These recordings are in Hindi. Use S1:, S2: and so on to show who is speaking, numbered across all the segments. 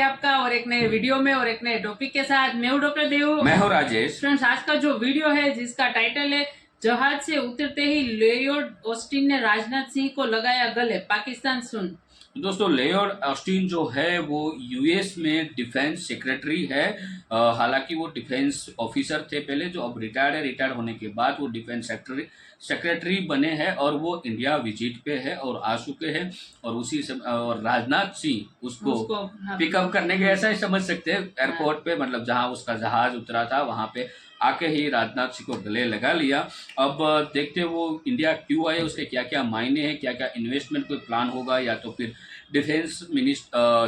S1: है आपका और एक नए वीडियो में और एक नए टॉपिक के साथ। मैं हूं डॉक्टर देव,
S2: मैं हूं राजेश।
S1: फ्रेंड्स, आज का जो वीडियो है जिसका टाइटल है जहाज से उतरते ही लॉयड ऑस्टिन ने राजनाथ सिंह को लगाया गले, पाकिस्तान सुन।
S2: दोस्तों, लॉयड ऑस्टिन जो है वो यूएस में डिफेंस सेक्रेटरी है। हालांकि वो डिफेंस ऑफिसर थे पहले, जो अब रिटायर्ड है। रिटायर्ड होने के बाद वो डिफेंस सेक्रेटरी बने हैं और वो इंडिया विजिट पे है और आ चुके हैं। और उसी और राजनाथ सिंह उसको पिकअप करने के, ऐसा ही समझ सकते हैं, एयरपोर्ट पे, मतलब जहां उसका जहाज उतरा था वहां पे आके ही राजनाथ सिंह को गले लगा लिया। अब देखते हैं वो इंडिया क्यों आए, उसके क्या क्या मायने हैं, क्या क्या इन्वेस्टमेंट कोई प्लान होगा, या तो फिर डिफेंस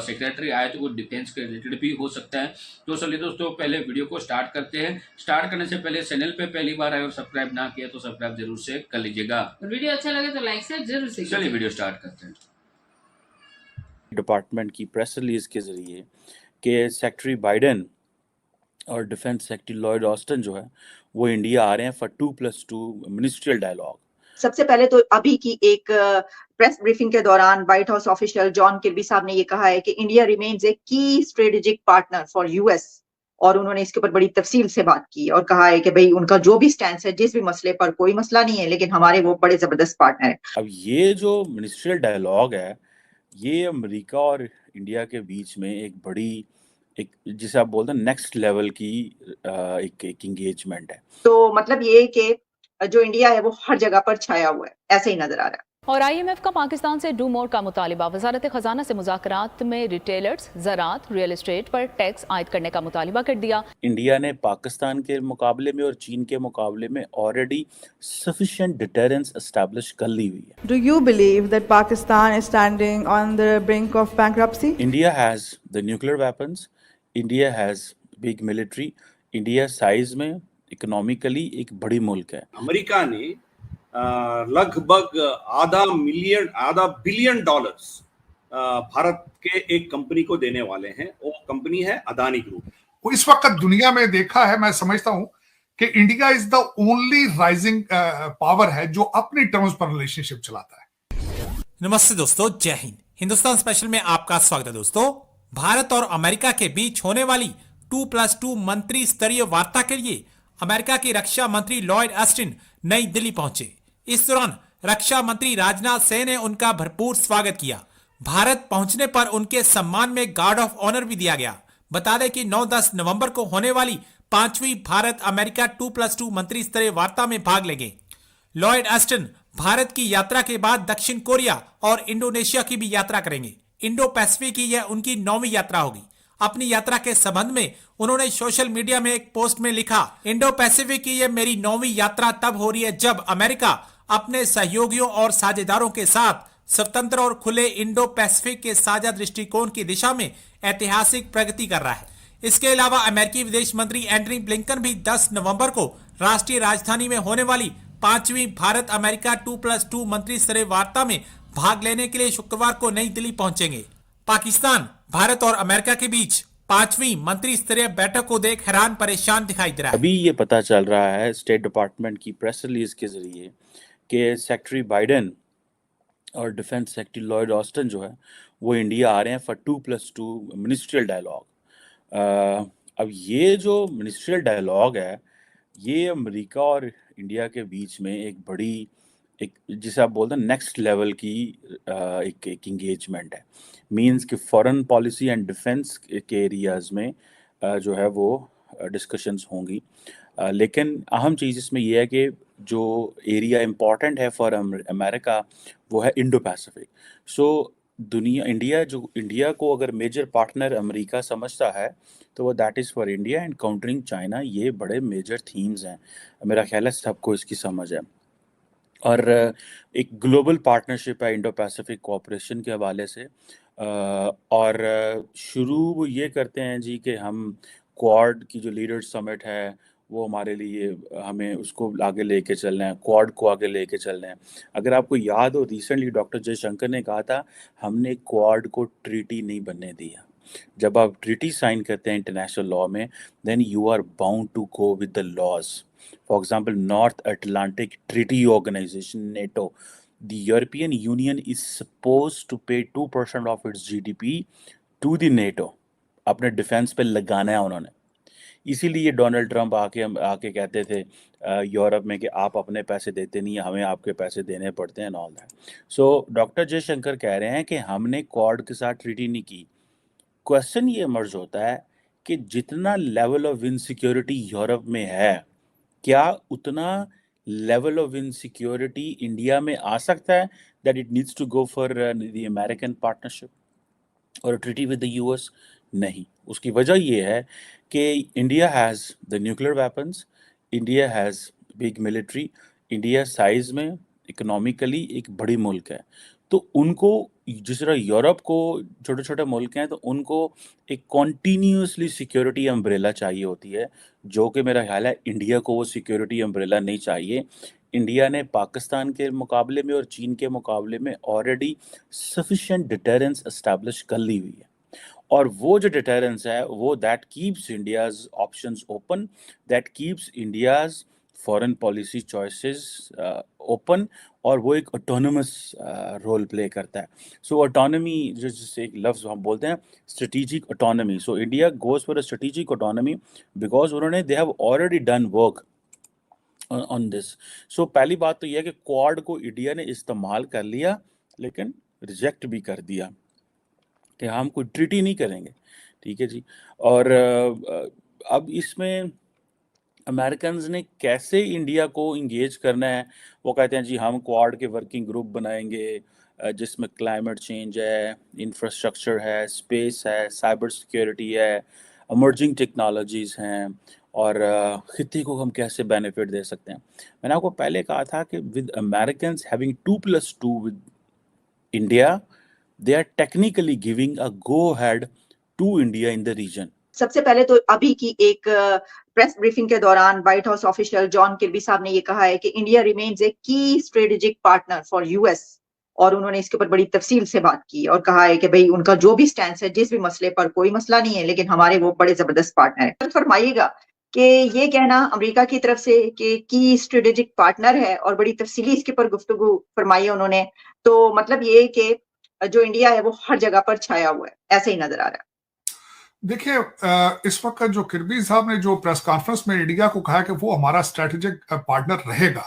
S2: सेक्रेटरी आए तो वो डिफेंस के रिलेटेड भी हो सकता है। तो चलिए दोस्तों, पहले वीडियो को स्टार्ट करते हैं। स्टार्ट करने से पहले चैनल पे पहली बार आए और सब्सक्राइब ना किया तो सब्सक्राइब जरूर से कर लीजिएगा।
S1: वीडियो अच्छा लगे तो लाइक से जरूर से।
S2: चलिए वीडियो स्टार्ट करते हैं।
S3: डिपार्टमेंट की प्रेस रिलीज के जरिए कि सेक्रेटरी बाइडेन और डिफेंस सेक्रेटरी लॉयड ऑस्टिन जो है वो इंडिया आ रहे हैं फॉर 2+2 मिनिस्ट्रियल डायलॉग।
S4: सबसे पहले तो अभी की एक प्रेस ब्रीफिंग के दौरान व्हाइट हाउस ऑफिशियल जॉन किर्बी साहब ने ये कहा है कि इंडिया रिमेन्स ए की स्ट्रेटेजिक पार्टनर फॉर यूएस, और उन्होंने इसके ऊपर बड़ी तफसील से बात की और कहा है कि भाई उनका जो भी स्टैंड है, जिस भी मसले पर, कोई मसला नहीं है, लेकिन हमारे वो बड़े जबरदस्त पार्टनर है।
S3: अब ये जो मिनिस्ट्रियल डायलॉग है, ये अमेरिका और इंडिया के बीच में एक बड़ी, एक जिसे आप बोलते हैं नेक्स्ट लेवल की एक एंगेजमेंट है।
S4: तो मतलब ये कि जो इंडिया है वो हर जगह पर छाया हुआ है, ऐसे ही नजर आ रहा है।
S5: और IMF का पाकिस्तान से डू मोर का मुतालिबा। वजारत खजाना से मुज़ाकरात में रिटेलर्स, ज़राअत, रियल एस्टेट पर टैक्स आयद करने का मुतालिबा कर दिया।
S3: इंडिया ने पाकिस्तान के मुकाबले में और चीन के मुकाबले में ऑलरेडी सफिशिएंट डिटरेंस एस्टैब्लिश कर ली हुई है।
S6: Do you believe that Pakistan is standing on the brink of bankruptcy?
S3: India has the nuclear weapons, India has big military, India size में इकोनॉमिकली एक बड़ी मुल्क है।
S7: अमेरिका ने लगभग आधा बिलियन डॉलर्स भारत के एक कंपनी को देने वाले हैं। वो कंपनी है अदानी ग्रुप।
S8: इस वक्त दुनिया में देखा है, मैं समझता हूं कि India is the only rising power है जो अपनी टर्म्स पर रिलेशनशिप चलाता है।
S9: नमस्ते दोस्तों, जय हिंद। हिंदुस्तान स्पेशल में आपका स्वागत है। दोस्तों, भारत और अमेरिका के बीच होने वाली 2+2 मंत्री स्तरीय वार्ता के लिए अमेरिका के रक्षा मंत्री लॉयड ऑस्टिन नई दिल्ली पहुंचे। इस दौरान रक्षा मंत्री राजनाथ सिंह ने उनका भरपूर स्वागत किया। भारत पहुंचने पर उनके सम्मान में गार्ड ऑफ ऑनर भी दिया गया। बता दें कि 9-10 नवंबर को होने वाली 5वीं भारत अमेरिका 2+2 मंत्री स्तरीय वार्ता में भाग लेंगे। लॉयड ऑस्टिन भारत की यात्रा के बाद दक्षिण कोरिया और इंडोनेशिया की भी यात्रा करेंगे। इंडो पैसिफिक की यह उनकी 9वीं यात्रा होगी। अपनी यात्रा के संबंध में उन्होंने सोशल मीडिया में एक पोस्ट में लिखा, इंडो पैसिफिक की यह मेरी 9वीं यात्रा तब हो रही है जब अमेरिका अपने सहयोगियों और साझेदारों के साथ स्वतंत्र और खुले इंडो पैसिफिक के साझा दृष्टिकोण की दिशा में ऐतिहासिक प्रगति कर रहा है। इसके अलावा अमेरिकी विदेश मंत्री एंटनी ब्लिंकन भी 10 नवंबर को राष्ट्रीय राजधानी में होने वाली 5वीं भारत अमेरिका 2+2 मंत्री स्तरीय वार्ता में भाग लेने के लिए शुक्रवार को नई दिल्ली पहुंचेंगे। पाकिस्तान, भारत और अमेरिका के बीच 5वीं मंत्री स्तरीय बैठक को देख हैरान परेशान दिखाई दे रहा है।
S3: अभी ये पता चल रहा है स्टेट डिपार्टमेंट की प्रेस रिलीज के जरिए कि सेक्रेटरी बाइडेन और डिफेंस सेक्रेटरी लॉयड ऑस्टिन जो है वो इंडिया आ रहे हैं फॉर 2+2 मिनिस्ट्रियल डायलॉग। अब ये जो मिनिस्ट्रियल डायलॉग है, ये अमेरिका और इंडिया के बीच में एक बड़ी, एक जिसे आप बोलते हैं नेक्स्ट लेवल की एक एंगेजमेंट है। मींस कि फॉरेन पॉलिसी एंड डिफेंस के एरियाज में जो है वो डिस्कशंस होंगी। लेकिन अहम चीज़ इसमें यह है कि जो एरिया इम्पॉर्टेंट है फॉर अमेरिका वो है इंडो पैसिफिक। सो इंडिया को अगर मेजर पार्टनर अमेरिका समझता है तो वो that is for India and countering China. ये बड़े मेजर थीम्स हैं, मेरा ख्याल है सबको इसकी समझ है। और एक ग्लोबल पार्टनरशिप है इंडो पैसिफिक कोऑपरेशन के हवाले से। और शुरू वो ये करते हैं जी कि हम क्वाड की जो लीडर्स समिट है वो हमारे लिए, हमें उसको आगे लेके चलना है, क्वाड को आगे लेके चलना है। अगर आपको याद हो, रिसेंटली डॉक्टर जयशंकर ने कहा था हमने क्वाड को ट्रीटी नहीं बनने दिया। जब आप ट्रीटी साइन करते हैं इंटरनेशनल लॉ में, then you are bound to go with the laws. For example, North Atlantic Treaty Organization, NATO, the European Union is supposed to pay 2% of its GDP to the NATO. अपने डिफेंस पे लगाना है उन्होंने। इसीलिए डोनाल्ड ट्रंप आके कहते थे यूरोप में कि आप अपने पैसे देते नहीं, हमें आपके पैसे देने पड़ते हैं, all that. So doctor Jaishankar कह रहे हैं कि हमने क्वाड के साथ ट्रीटी नहीं की। क्वेश्चन ये इमर्ज होता है कि जितना लेवल ऑफ इनसिक्योरिटी यूरोप में है, क्या उतना लेवल ऑफ इनसिक्योरिटी इंडिया में आ सकता है that it needs to go for the American partnership और ट्रीटी विद द यूएस? नहीं। उसकी वजह ये है कि India has the nuclear weapons, India has big military, India size में इकोनॉमिकली एक बड़ी मुल्क है। तो उनको जिस तरह यूरोप को छोटे छोटे मुल्क हैं, तो उनको एक कॉन्टीन्यूसली सिक्योरिटी अम्ब्रेला चाहिए होती है, जो कि मेरा ख्याल है इंडिया को वो सिक्योरिटी अम्ब्रेला नहीं चाहिए। इंडिया ने पाकिस्तान के मुकाबले में और चीन के मुकाबले में ऑलरेडी सफिशिएंट डिटरेंस एस्टैब्लिश कर ली हुई है, और वो जो डिटरेंस है वो that keeps India's options open, that keeps India's foreign policy choices open, और वो एक ऑटोनमस रोल प्ले करता है। सो ऑटोनमी, जिससे एक लफ्ज़ हम बोलते हैं strategic autonomy, so India goes for a strategic autonomy because उन्होंने they have already done work on this. So पहली बात तो यह है कि क्वाड को इंडिया ने इस्तेमाल कर लिया, लेकिन रिजेक्ट भी कर दिया कि हम कोई ट्रीटी नहीं करेंगे। ठीक है जी। और अब इसमें अमेरिकन्स ने कैसे इंडिया को इंगेज करना है, वो कहते हैं जी हम क्वाड के वर्किंग ग्रुप बनाएंगे जिसमें क्लाइमेट चेंज है, इंफ्रास्ट्रक्चर है, स्पेस है, साइबर सिक्योरिटी है, इमर्जिंग टेक्नोलॉजीज़ हैं, और खित्ते को हम कैसे बेनिफिट दे सकते हैं। मैंने आपको पहले कहा था कि with Americans having 2+2 with India, they are technically giving a go ahead to India in the region.
S4: सबसे पहले तो अभी की एक प्रेस ब्रीफिंग के दौरान व्हाइट हाउस ऑफिशियल जॉन किर्बी साहब ने ये कहा है कि इंडिया रिमेन्स ए की स्ट्रेटेजिक पार्टनर फॉर यूएस, और उन्होंने इसके ऊपर बड़ी तफसील से बात की और कहा है कि भाई उनका जो भी स्टैंड है, जिस भी मसले पर, कोई मसला नहीं है, लेकिन हमारे वो बड़े जबरदस्त पार्टनर है। फरमाइएगा कि ये कहना अमेरिका की तरफ से कि की स्ट्रेटेजिक पार्टनर है, और बड़ी तफसीली इसके ऊपर गुफ्तगू फरमाई उन्होंने, तो मतलब ये कि जो इंडिया है वो हर जगह पर छाया हुआ है, ऐसे ही नजर आ रहा है।
S8: देखिए, इस वक्त जो किर्बी साहब ने जो प्रेस कॉन्फ्रेंस में इंडिया को कहा कि वो हमारा स्ट्रेटेजिक पार्टनर रहेगा,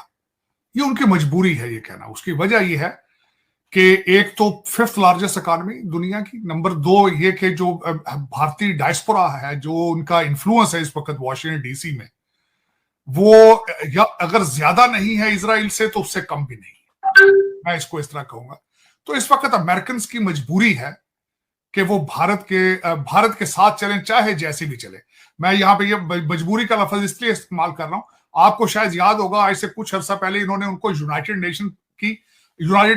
S8: ये उनकी मजबूरी है ये कहना। उसकी वजह ये है कि एक तो 5th लार्जेस्ट इकोनॉमी दुनिया की, नंबर 2 ये कि जो भारतीय डायस्पोरा है, जो उनका इन्फ्लुएंस है इस वक्त वॉशिंगटन डीसी में, वो या अगर ज्यादा नहीं है इजराइल से तो उससे कम भी नहीं, मैं इसको इस तरह कहूंगा। तो इस वक्त अमेरिकन की मजबूरी है कि वो भारत के साथ चलें, चाहे जैसे भी चले। मैं यहाँ पे ये मजबूरी का लफ्ज इसलिए इस्तेमाल कर रहा हूँ, आपको शायद याद होगा आज से कुछ अर्सा पहले इन्होंने उनको यूनाइटेड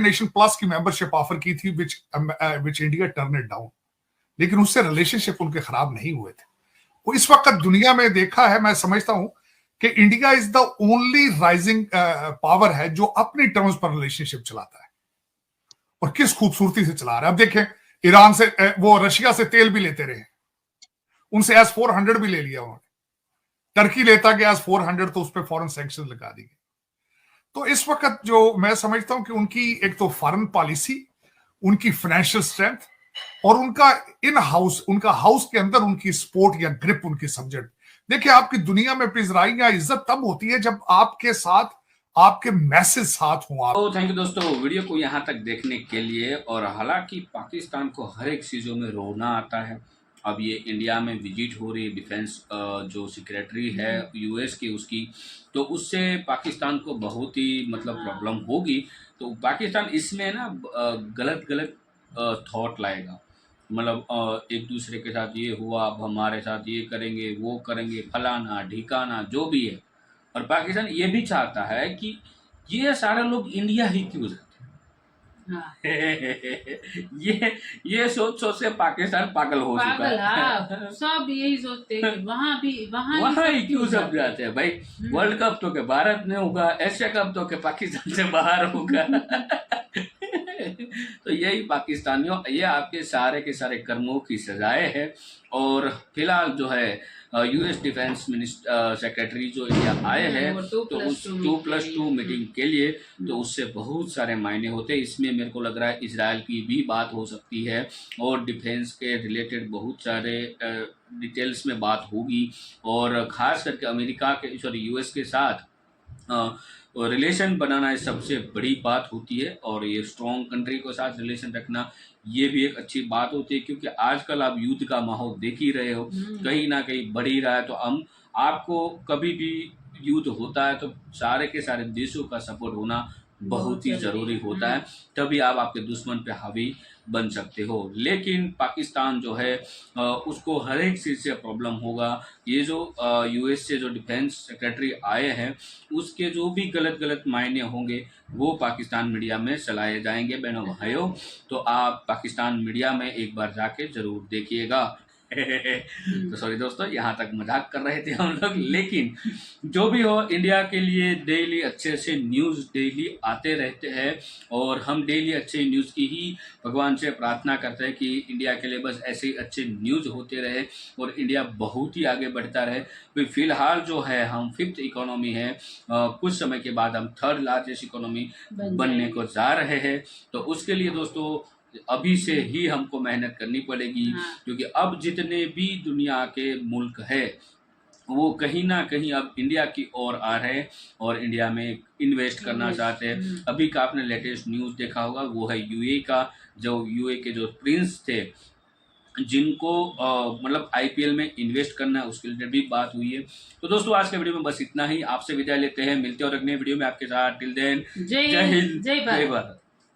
S8: नेशन प्लस की मेंबरशिप ऑफर की थी, which India turn it down, लेकिन उससे रिलेशनशिप उनके खराब नहीं हुए थे। वो इस वक्त दुनिया में देखा है, मैं समझता हूं कि India is the only rising power है जो अपनी टर्म्स पर रिलेशनशिप चलाता है, और किस खूबसूरती से चला रहा है। अब देखें, ईरान से वो रशिया से तेल भी लेते रहे, उनसे S-400 भी ले लिया उन्होंने, टर्की लेता गया S-400 तो उस पर फॉरेन सैंक्शन लगा दी गई। तो इस वक्त जो मैं समझता हूं कि उनकी एक तो फॉरेन पॉलिसी, उनकी फाइनेंशियल स्ट्रेंथ, और उनका इन हाउस, उनका हाउस के अंदर उनकी सपोर्ट या ग्रिप, उनकी सब्जेक्ट। देखिए, आपकी दुनिया में पिज़राई या इज्जत तब होती है जब आपके साथ आपके मैसेज साथ हो।
S2: तो थैंक यू दोस्तों वीडियो को यहाँ तक देखने के लिए। और हालांकि पाकिस्तान को हर एक चीज़ों में रोना आता है, अब ये इंडिया में विजिट हो रही है डिफेंस जो सेक्रेटरी है यूएस की, उसकी, तो उससे पाकिस्तान को बहुत ही मतलब प्रॉब्लम होगी। तो पाकिस्तान इसमें ना गलत थॉट लाएगा, मतलब एक दूसरे के साथ ये हुआ, अब हमारे साथ ये करेंगे, वो करेंगे, फलाना ढिकाना जो भी है। और पाकिस्तान ये भी चाहता है कि ये सारे लोग इंडिया ही क्यों जाते हैं। हाँ। ये सोच से पाकिस्तान पागल हो चुका है।
S1: हाँ, सब यही सोचते हैं कि वहाँ
S2: ही क्यों सब जाते हैं भाई। वर्ल्ड कप तो के भारत में होगा, एशिया कप तो के पाकिस्तान से बाहर होगा। तो यही पाकिस्तानियों, ये आपके सारे के सारे कर्मों की सजाएं है। और फिलहाल जो है यूएस डिफेंस सेक्रेटरी जो इंडिया आए हैं
S1: वो
S2: तो उस 2+2 मीटिंग के लिए, तो उससे बहुत सारे मायने होते हैं। इसमें मेरे को लग रहा है इजराइल की भी बात हो सकती है और डिफेंस के रिलेटेड बहुत सारे डिटेल्स में बात होगी। और ख़ास करके अमेरिका के यूएस के साथ रिलेशन बनाना सबसे बड़ी बात होती है। और ये स्ट्रॉन्ग कंट्री के साथ रिलेशन रखना ये भी एक अच्छी बात होती है, क्योंकि आजकल आप युद्ध का माहौल देख ही रहे हो, कहीं ना कहीं बढ़ ही रहा है। तो हम आपको कभी भी युद्ध होता है तो सारे के सारे देशों का सपोर्ट होना बहुत ही ज़रूरी होता है, तभी आप आपके दुश्मन पे हावी बन सकते हो। लेकिन पाकिस्तान जो है उसको हर एक चीज़ से प्रॉब्लम होगा। ये जो यूएस से जो डिफेंस सेक्रेटरी आए हैं उसके जो भी गलत मायने होंगे वो पाकिस्तान मीडिया में चलाए जाएंगे बहनों भाइयों। तो आप पाकिस्तान मीडिया में एक बार जाके ज़रूर देखिएगा। तो सॉरी दोस्तों, यहाँ तक मजाक कर रहे थे हम लोग, लेकिन जो भी हो इंडिया के लिए डेली अच्छे से न्यूज़ डेली आते रहते हैं और हम डेली अच्छे न्यूज़ की ही भगवान से प्रार्थना करते हैं कि इंडिया के लिए बस ऐसे ही अच्छे न्यूज़ होते रहे और इंडिया बहुत ही आगे बढ़ता रहे। तो फिलहाल जो है हम 5th इकोनॉमी है, कुछ समय के बाद हम 3rd लार्जेस्ट इकोनॉमी बनने को जा रहे हैं। तो उसके लिए दोस्तों अभी से ही हमको मेहनत करनी पड़ेगी, क्योंकि अब जितने भी दुनिया के मुल्क है वो कहीं ना कहीं अब इंडिया की ओर आ रहे हैं और इंडिया में इन्वेस्ट करना चाहते हैं। अभी का आपने लेटेस्ट न्यूज़ देखा होगा, वो है यूए का, जो यूए के जो प्रिंस थे जिनको मतलब आईपीएल में इन्वेस्ट करना है, उसके रिलेटेड भी बात हुई है। तो दोस्तों आज के वीडियो में बस इतना ही, आपसे विदाई लेते हैं, मिलते हैं और अगले वीडियो में आपके साथ। टिल देन जय हिंद, जय भारत।